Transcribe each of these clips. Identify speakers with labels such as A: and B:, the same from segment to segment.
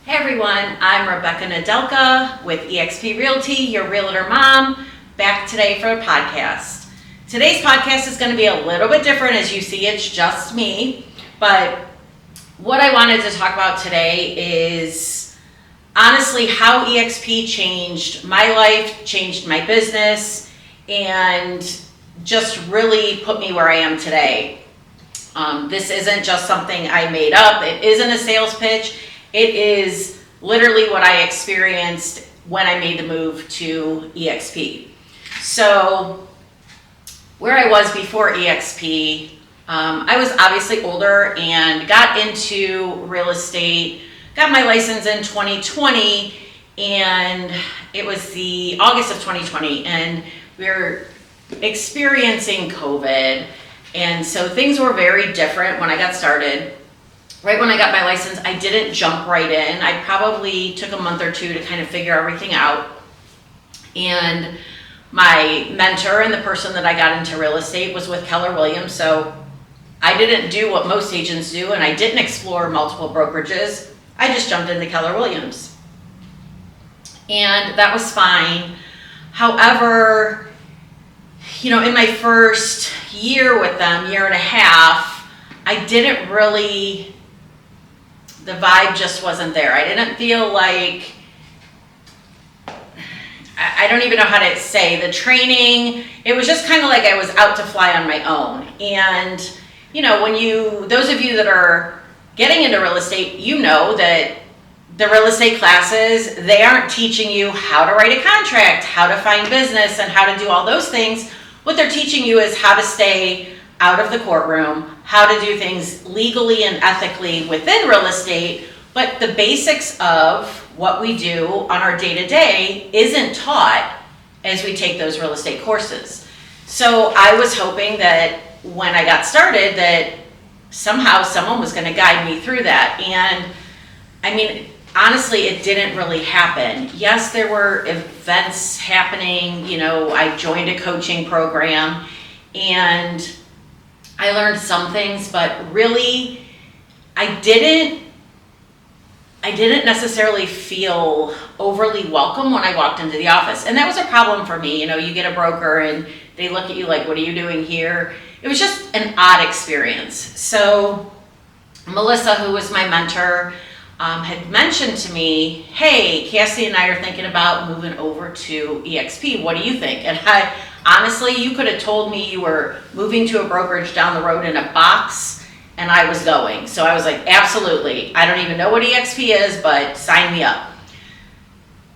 A: Hey everyone, I'm Rebecca Nadelka with eXp Realty, your realtor mom, back today for a podcast. Today's podcast is going to be a little bit different. As you see, it's just me, but what I wanted to talk about today is honestly how eXp changed my life, changed my business, and just really put me where I am today. This isn't just something I made up. It isn't a sales pitch. It is literally what I experienced when I made the move to eXp. So where I was before eXp, I was obviously older and got into real estate, got my license in 2020, and it was the August of 2020, and we were experiencing COVID, and so things were very different when I got started. Right when I got my license, I didn't jump right in. I probably took a month or two to kind of figure everything out. And my mentor and the person that I got into real estate was with Keller Williams. So I didn't do what most agents do, and I didn't explore multiple brokerages. I just jumped into Keller Williams. And that was fine. However, in my first year with them, year and a half, I didn't really, the vibe just wasn't there. I didn't feel like, I don't even know how to say, the training, it was just kind of like I was out to fly on my own. And, those of you that are getting into real estate, you know that the real estate classes, they aren't teaching you how to write a contract, how to find business, and how to do all those things. What they're teaching you is how to stay out of the courtroom, how to do things legally and ethically within real estate, but the basics of what we do on our day-to-day isn't taught as we take those real estate courses. So I was hoping that when I got started that somehow someone was going to guide me through that. And honestly, it didn't really happen. Yes, there were events happening. I joined a coaching program and I learned some things, but really I didn't necessarily feel overly welcome when I walked into the office. And that was a problem for me. You get a broker and they look at you like, what are you doing here? It was just an odd experience. So Melissa, who was my mentor, had mentioned to me, hey, Cassie and I are thinking about moving over to eXp. What do you think? And honestly, you could have told me you were moving to a brokerage down the road in a box, and I was going. So I was like, absolutely. I don't even know what eXp is, but sign me up.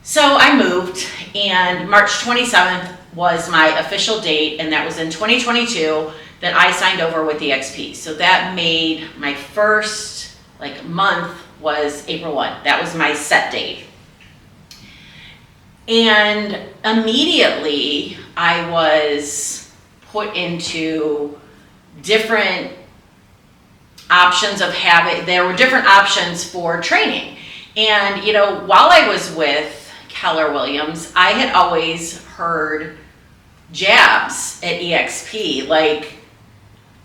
A: So I moved, and March 27th was my official date, and that was in 2022 that I signed over with eXp. So that made my first month was April 1. That was my set date. And immediately I was put into different options of there were different options for training. And, while I was with Keller Williams, I had always heard jabs at eXp.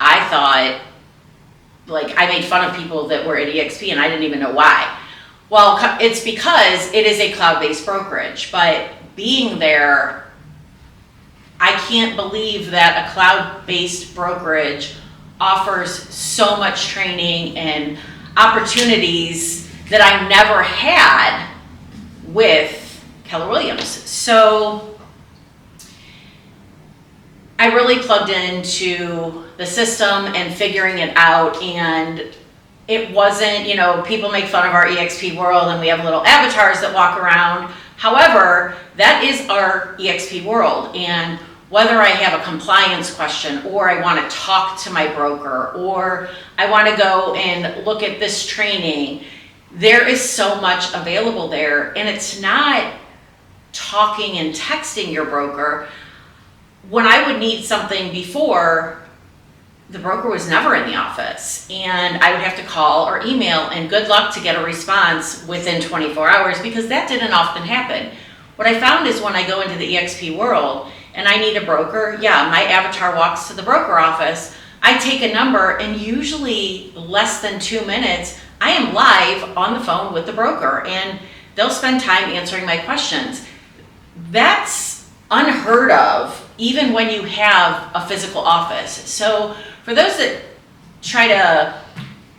A: I thought, I made fun of people that were at eXp and I didn't even know why. Well, it's because it is a cloud-based brokerage, but being there, I can't believe that a cloud-based brokerage offers so much training and opportunities that I never had with Keller Williams. So I really plugged into the system and figuring it out, and it wasn't, people make fun of our eXp world and we have little avatars that walk around. However, that is our eXp world, and whether I have a compliance question or I want to talk to my broker or I want to go and look at this training, there is so much available there, and it's not talking and texting your broker. When I would need something before, the broker was never in the office, and I would have to call or email, and good luck to get a response within 24 hours because that didn't often happen. What I found is when I go into the eXp world and I need a broker, my avatar walks to the broker office, I take a number, and usually less than 2 minutes, I am live on the phone with the broker, and they'll spend time answering my questions. That's unheard of, even when you have a physical office. So for those that try to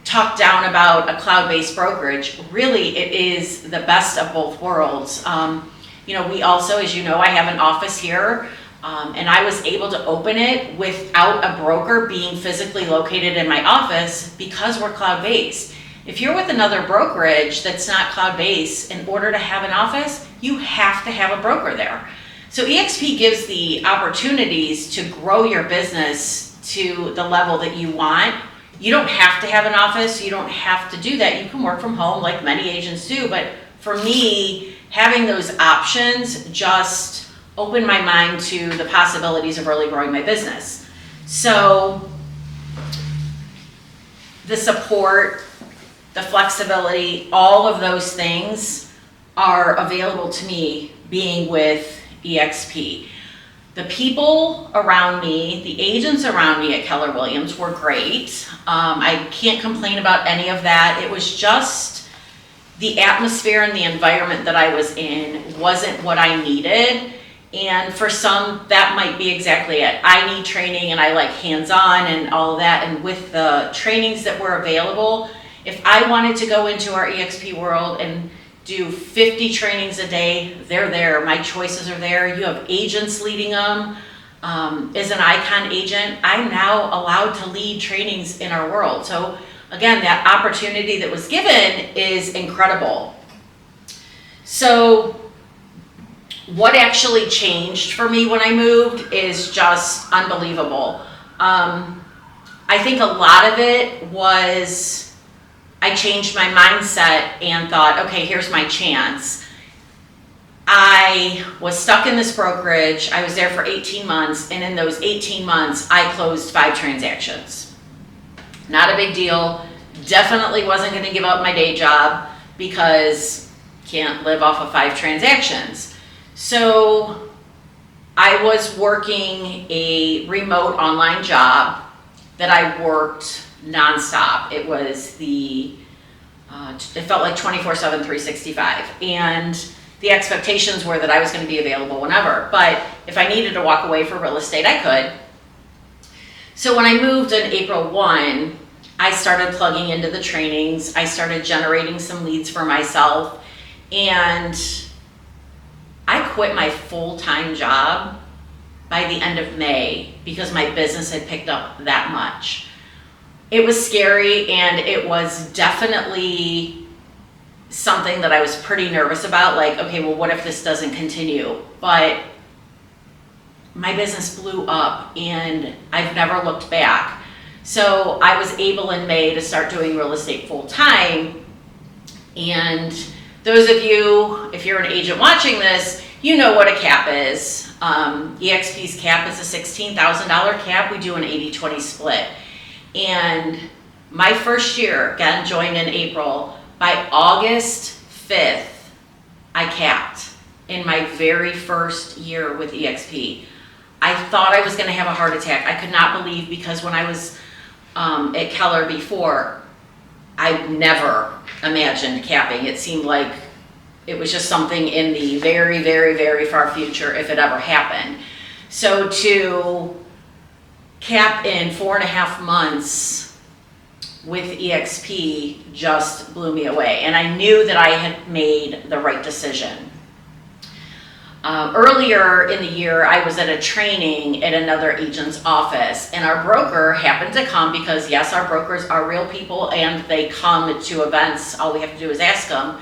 A: talk down about a cloud-based brokerage, really it is the best of both worlds. We also, as you know, I have an office here, and I was able to open it without a broker being physically located in my office because we're cloud-based. If you're with another brokerage that's not cloud-based, in order to have an office, you have to have a broker there. So eXp gives the opportunities to grow your business to the level that you want. You don't have to have an office. You don't have to do that. You can work from home like many agents do. But for me, having those options just opened my mind to the possibilities of really growing my business. So the support, the flexibility, all of those things are available to me being with eXp. The people around me, the agents around me at Keller Williams were great. I can't complain about any of that. It was just the atmosphere and the environment that I was in wasn't what I needed. And for some, that might be exactly it. I need training and I like hands-on and all of that. And with the trainings that were available, if I wanted to go into our eXp world and do 50 trainings a day, they're there. My choices are there. You have agents leading them. As an Icon agent, I'm now allowed to lead trainings in our world. So again, that opportunity that was given is incredible. So what actually changed for me when I moved is just unbelievable. I think a lot of it was I changed my mindset and thought, okay, here's my chance. I was stuck in this brokerage. I was there for 18 months, and in those 18 months, I closed 5 transactions. Not a big deal. Definitely wasn't going to give up my day job because can't live off of 5 transactions. So I was working a remote online job that I worked nonstop. It was it felt like 24/7, 365. And the expectations were that I was going to be available whenever. But if I needed to walk away for real estate, I could. So when I moved on April 1, I started plugging into the trainings. I started generating some leads for myself. And I quit my full-time job by the end of May because my business had picked up that much. It was scary, and it was definitely something that I was pretty nervous about. Like, okay, well, what if this doesn't continue? But my business blew up, and I've never looked back. So I was able in May to start doing real estate full time. And those of you, if you're an agent watching this, you know what a cap is. eXp's cap is a $16,000 cap. We do an 80-20 split. And my first year, again, joined in April, by August 5th, I capped in my very first year with eXp. I thought I was going to have a heart attack. I could not believe, because when I was at Keller before, I never imagined capping. It seemed like it was just something in the very, very, very far future if it ever happened. So to cap in 4.5 months with eXp just blew me away. And I knew that I had made the right decision. Earlier in the year, I was at a training at another agent's office, and our broker happened to come because, yes, our brokers are real people and they come to events. All we have to do is ask them.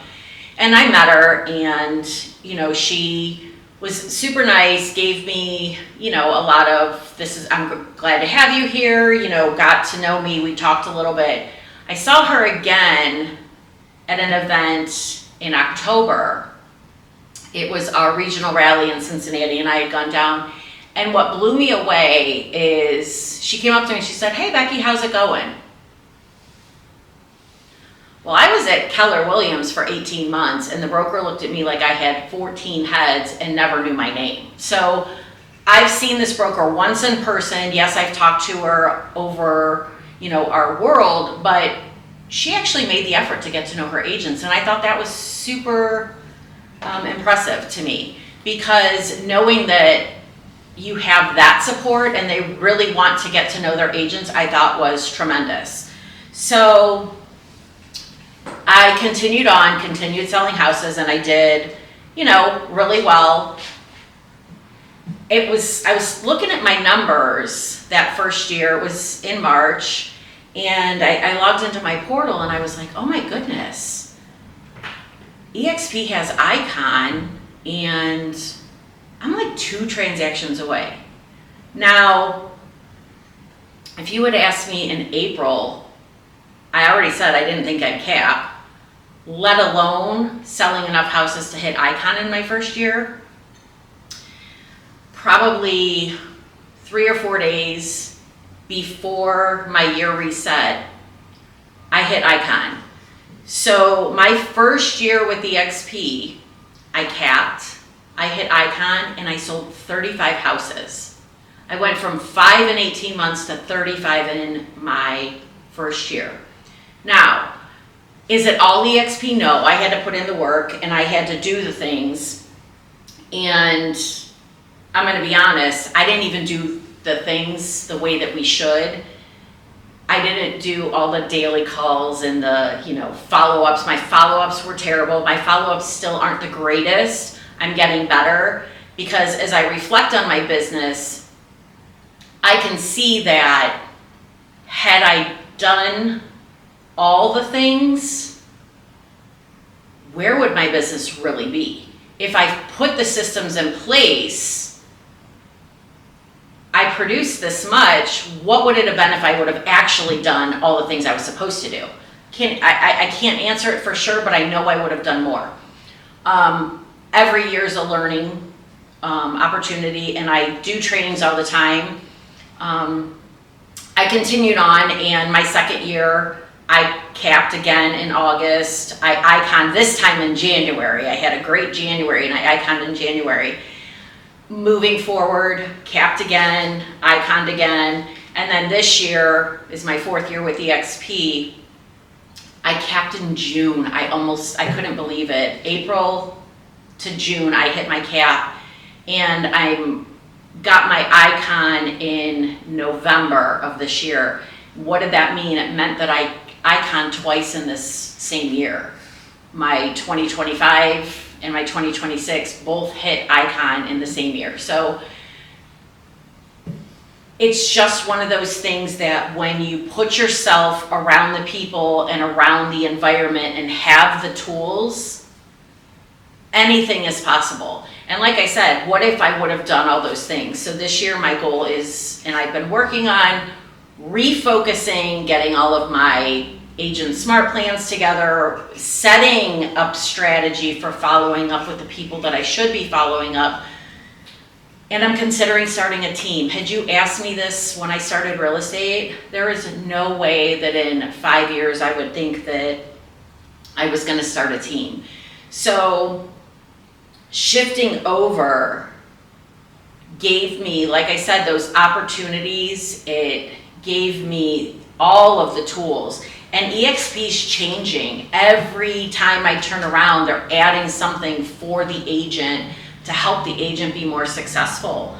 A: And I met her, and, she was super nice, gave me, a lot of, I'm glad to have you here, got to know me. We talked a little bit. I saw her again at an event in October. It was our regional rally in Cincinnati, and I had gone down. And what blew me away is she came up to me and she said, "Hey, Becky, how's it going?" Well, I was at Keller Williams for 18 months, and the broker looked at me like I had 14 heads and never knew my name. So I've seen this broker once in person. Yes, I've talked to her over, our world, but she actually made the effort to get to know her agents. And I thought that was super impressive to me, because knowing that you have that support and they really want to get to know their agents, I thought was tremendous. So I continued selling houses, and I did, really well. I was looking at my numbers that first year. It was in March, and I logged into my portal and I was like, oh my goodness, eXp has Icon, and I'm like 2 transactions away. Now, if you had asked me in April, I already said I didn't think I'd cap, let alone selling enough houses to hit Icon in my first year. Probably 3 or 4 days before my year reset, I hit Icon. So my first year with eXp, I capped, I hit Icon, and I sold 35 houses. I went from 5 in 18 months to 35 in my first year. Now, is it all eXp? No, I had to put in the work and I had to do the things. And I'm going to be honest, I didn't even do the things the way that we should. I didn't do all the daily calls and the, follow-ups. My follow-ups were terrible. My follow-ups still aren't the greatest. I'm getting better, because as I reflect on my business, I can see that had I done all the things, where would my business really be? If I put the systems in place, I produced this much, what would it have been if I would have actually done all the things I was supposed to do? I can't answer it for sure, but I know I would have done more. Every year is a learning opportunity, and I do trainings all the time. I continued on, and my second year, I capped again in August. I iconed this time in January. I had a great January, and I iconed in January. Moving forward, capped again, iconed again, and then this year is my 4th year with eXp. I capped in June. I couldn't believe it. April to June, I hit my cap, and I got my icon in November of this year. What did that mean? It meant that I iconed twice in this same year. My 2025 and my 2026 both hit icon in the same year. So it's just one of those things that when you put yourself around the people and around the environment and have the tools, anything is possible. And like I said, what if I would have done all those things? So this year my goal is, and I've been working on refocusing, getting all of my agent smart plans together, setting up strategy for following up with the people that I should be following up. And I'm considering starting a team. Had you asked me this when I started real estate, there is no way that in 5 years I would think that I was going to start a team. So shifting over gave me, like I said, those opportunities. It gave me all of the tools. And eXp's changing. Every time I turn around, they're adding something for the agent to help the agent be more successful.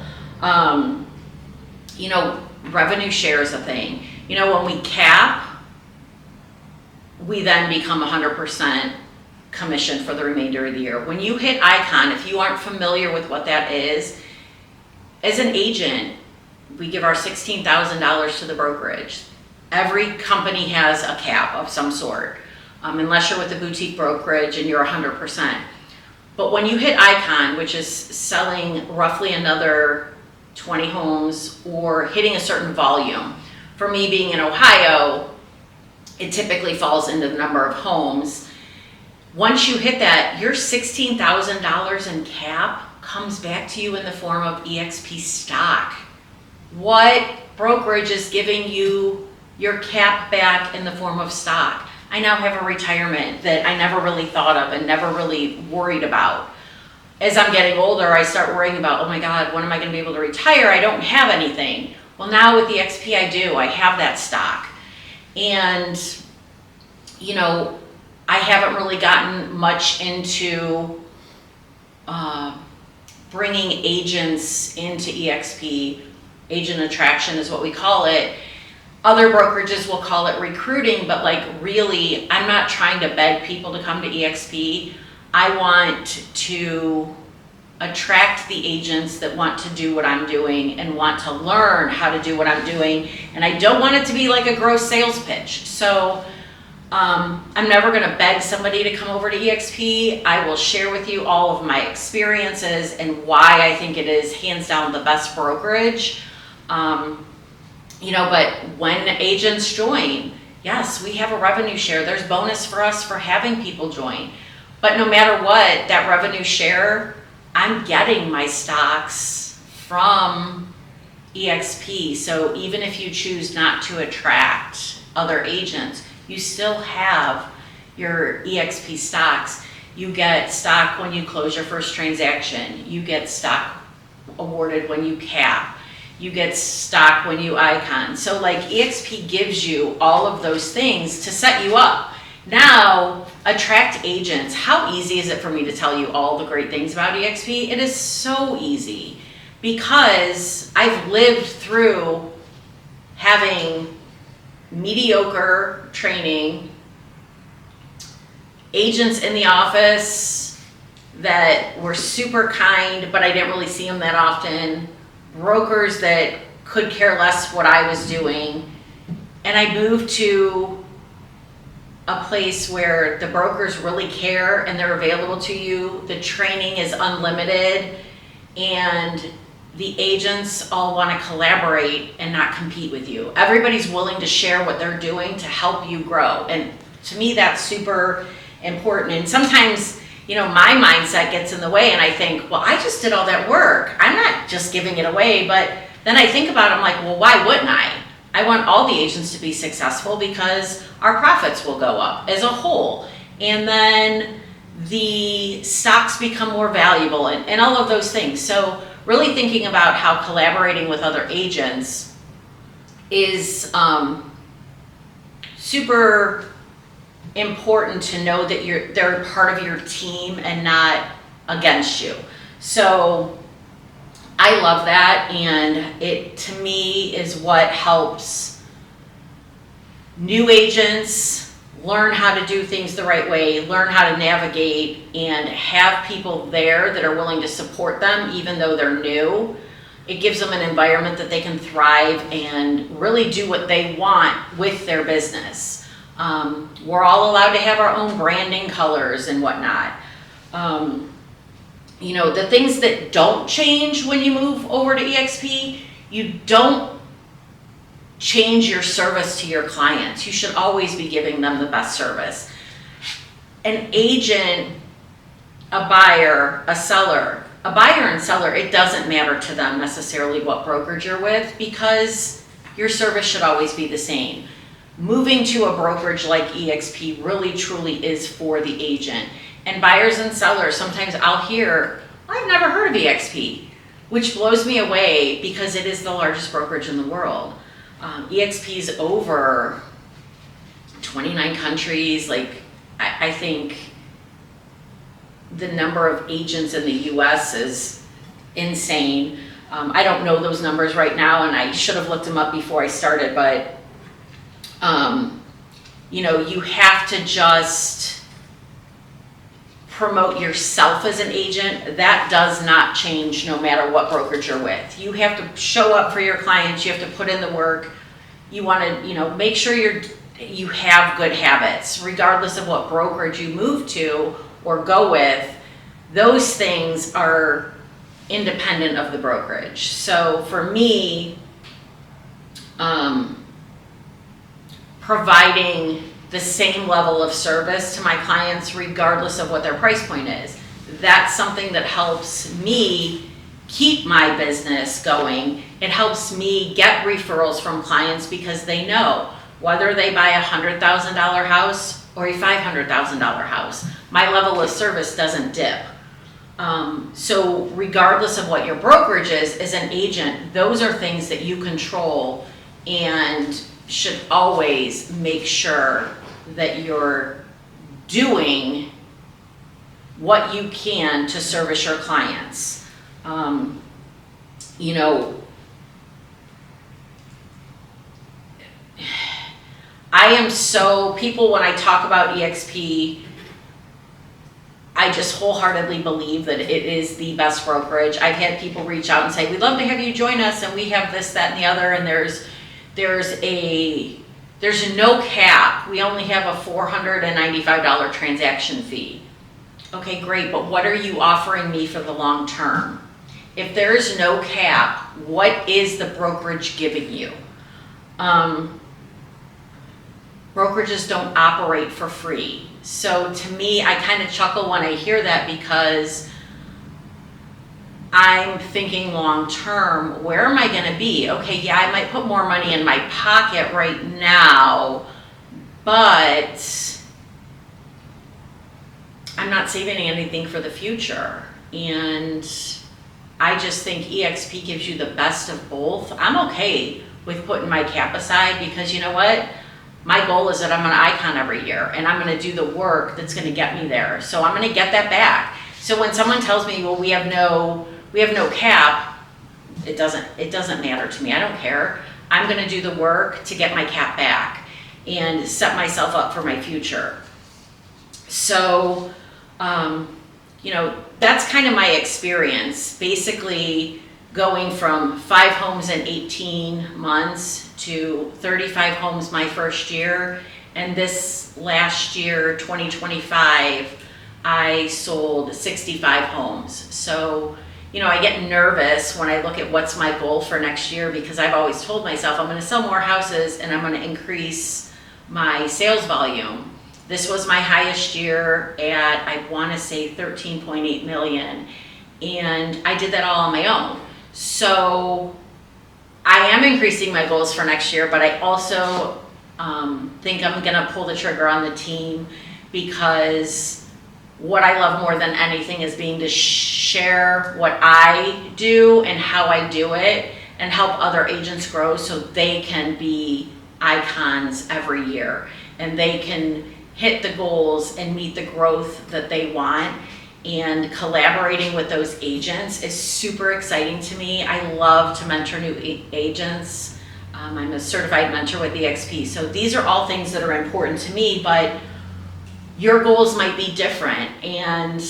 A: Revenue share is a thing. When we cap, we then become 100% commission for the remainder of the year. When you hit icon, if you aren't familiar with what that is, as an agent, we give our $16,000 to the brokerage. Every company has a cap of some sort, unless you're with a boutique brokerage and you're 100%. But when you hit icon, which is selling roughly another 20 homes or hitting a certain volume, for me being in Ohio, it typically falls into the number of homes. Once you hit that, your $16,000 in cap comes back to you in the form of eXp stock. What brokerage is giving you your cap back in the form of stock? I now have a retirement that I never really thought of and never really worried about. As I'm getting older, I start worrying about, oh my God, when am I going to be able to retire? I don't have anything. Well, now with eXp, I do. I have that stock. And I haven't really gotten much into bringing agents into eXp. Agent attraction is what we call it. Other brokerages will call it recruiting, but really, I'm not trying to beg people to come to eXp. I want to attract the agents that want to do what I'm doing and want to learn how to do what I'm doing. And I don't want it to be like a gross sales pitch. So I'm never going to beg somebody to come over to eXp. I will share with you all of my experiences and why I think it is hands down the best brokerage. But when agents join, yes, we have a revenue share. There's bonus for us for having people join. But no matter what, that revenue share, I'm getting my stocks from eXp. So even if you choose not to attract other agents, you still have your eXp stocks. You get stock when you close your first transaction. You get stock awarded when you cap. You get stock when you icon. So eXp gives you all of those things to set you up. Now, attract agents. How easy is it for me to tell you all the great things about eXp? It is so easy because I've lived through having mediocre training, agents in the office that were super kind, but I didn't really see them that often, brokers that could care less what I was doing, and I moved to a place where the brokers really care and they're available to you, the training is unlimited, and the agents all want to collaborate and not compete with you. Everybody's willing to share what they're doing to help you grow. And to me, that's super important. And sometimes, my mindset gets in the way and I think, well, I just did all that work. I'm not just giving it away. But then I think about it, I'm like, well, why wouldn't I? I want all the agents to be successful because our profits will go up as a whole. And then the stocks become more valuable and all of those things. So really thinking about how collaborating with other agents is super important to know that they're part of your team and not against you. So I love that, and it to me is what helps new agents learn how to do things the right way, learn how to navigate, and have people there that are willing to support them even though they're new. It gives them an environment that they can thrive and really do what they want with their business. We're all allowed to have our own branding colors and whatnot. The things that don't change when you move over to eXp, you don't change your service to your clients. You should always be giving them the best service. An agent, a buyer, a seller, it doesn't matter to them necessarily what brokerage you're with because your service should always be the same. Moving to a brokerage like eXp really truly is for the agent. And buyers and sellers, sometimes I'll hear, I've never heard of eXp, which blows me away because it is the largest brokerage in the world. eXp is over 29 countries. I think the number of agents in the US is insane. I don't know those numbers right now, and I should have looked them up before I started, but you have to just promote yourself as an agent. That does not change no matter what brokerage you're with. You have to show up for your clients. You have to put in the work. You want to, make sure you have good habits, regardless of what brokerage you move to or go with. Those things are independent of the brokerage. So for me, providing the same level of service to my clients regardless of what their price point is, that's something that helps me keep my business going. It helps me get referrals from clients because they know whether they buy a $100,000 house or a $500,000 house, my level of service doesn't dip. So regardless of what your brokerage is, as an agent, those are things that you control and should always make sure that you're doing what you can to service your clients. You know, people, when I talk about eXp, I just wholeheartedly believe that it is the best brokerage. I've had people reach out and say, we'd love to have you join us, and we have this, that, and the other, and there's no cap. We only have a $495 transaction fee. Okay, great, but what are you offering me for the long term? If there is no cap, what is the brokerage giving you? Brokerages don't operate for free. So to me, I kind of chuckle when I hear that, because I'm thinking long term, where am I going to be? Okay, yeah, I might put more money in my pocket right now, but I'm not saving anything for the future. And I just think eXp gives you the best of both. I'm okay with putting my cap aside, because you know what? My goal is that I'm an icon every year, and I'm going to do the work that's going to get me there. So I'm going to get that back. So when someone tells me, well, we have no cap, it doesn't matter to me. I don't care. I'm going to do the work to get my cap back and set myself up for my future. So, you know, that's kind of my experience. Basically, going from 5 homes in 18 months to 35 homes my first year, and this last year, 2025, I sold 65 homes. So, you know, I get nervous when I look at what's my goal for next year, because I've always told myself I'm going to sell more houses and I'm going to increase my sales volume. This was my highest year at, I want to say, 13.8 million, and I did that all on my own. So I am increasing my goals for next year, but I also think I'm going to pull the trigger on the team, because what I love more than anything is being to share what I do and how I do it, and help other agents grow so they can be icons every year, and they can hit the goals and meet the growth that they want. And collaborating with those agents is super exciting to me. I love to mentor new agents. I'm a certified mentor with eXp. So these are all things that are important to me, but your goals might be different. And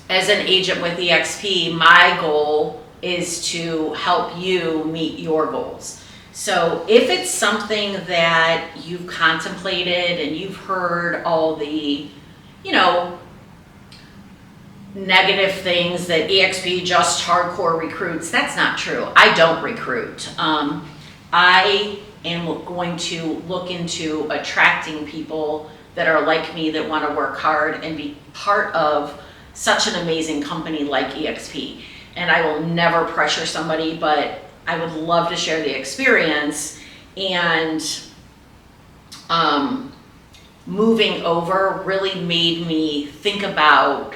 A: as an agent with eXp, my goal is to help you meet your goals. So if it's something that you've contemplated and you've heard all the, you know, negative things that eXp just hardcore recruits, that's not true. I don't recruit. I am going to look into attracting people that are like me, that want to work hard and be part of such an amazing company like eXp. And I will never pressure somebody, but I would love to share the experience. And moving over really made me think about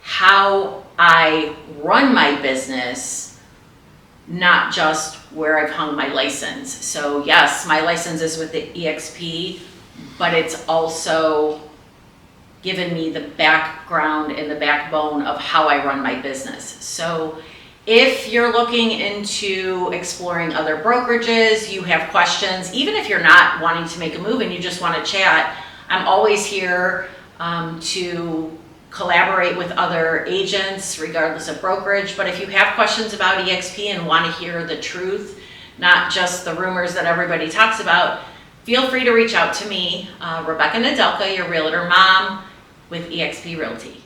A: how I run my business, not just where I've hung my license. So yes, my license is with the eXp, but it's also given me the background and the backbone of how I run my business. So if you're looking into exploring other brokerages, you have questions, even if you're not wanting to make a move and you just want to chat, I'm always here to collaborate with other agents regardless of brokerage. But if you have questions about eXp and want to hear the truth, not just the rumors that everybody talks about, feel free to reach out to me, Rebecca Nadelka, your realtor mom with eXp Realty.